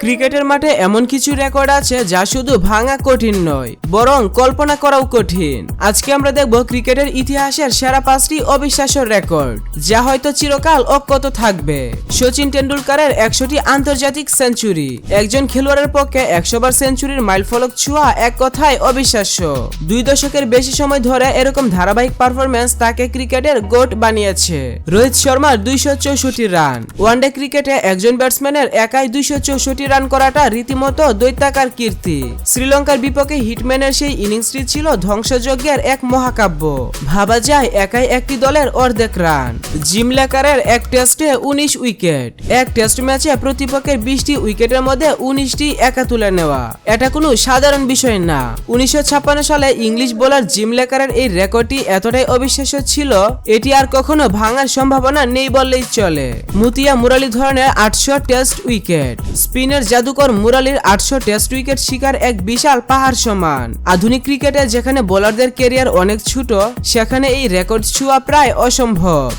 ক্রিকেটের মাঠে এমন কিছু রেকর্ড আছে যা শুধু ভাঙা কঠিন নয়, বরং কল্পনা করাও কঠিন। আজকে আমরা দেখব ক্রিকেটের ইতিহাসের সেরা 5টি অবিশ্বাস্য রেকর্ড, যা হয়তো চিরকাল অক্ষত থাকবে। সচিন টেন্ডুলকারের 100টি আন্তর্জাতিক সেঞ্চুরি। একজন খেলোয়াড়ের পক্ষে 100 বার সেঞ্চুরির মাইলফলক ছোঁয়া এক কথায় অবিশ্বাস্য। 2 দশকের বেশি সময় ধরে এরকম ধারাবাহিক পারফরম্যান্স তাকে ক্রিকেটের গোট বানিয়েছে। রোহিত শর্মার 264 রান। ওয়ানডে ক্রিকেটে একজন ব্যাটসম্যানের একাই 264 রান করাটা রীতিমতো দৈত্যাকার কীর্তি। শ্রীলঙ্কার বিপক্ষে হিটম্যানের সেই ইনিংসটি ছিল ধ্বংসযজ্ঞের এক মহাকাব্য। ভাবা যায় একাই একটি দলের অর্ধেক রান। জিম লেকারের এক টেস্টে 19 উইকেট। এক টেস্ট ম্যাচে প্রতিপক্ষের 20টি উইকেটের মধ্যে 19টি একা তুলে নেওয়া, এটা কোনো সাধারণ বিষয় না। 1956 সালে ইংলিশ বোলার জিম লেকারের এই রেকর্ডটি এতটাই অবিশ্বাস্য ছিল, এটি আর কখনো ভাঙার সম্ভাবনা নেই বললেই চলে। মুতিয়া মুরালি ধরনের 800 টেস্ট উইকেট। স্পিনের জাদুকর মুরালির 800 টেস্ট উইকেট শিকার এক বিশাল পাহাড় সমান। আধুনিক ক্রিকেটে যেখানে বোলারদের ক্যারিয়ার অনেক ছোট, সেখানে এই রেকর্ড ছোঁয়া প্রায় অসম্ভব।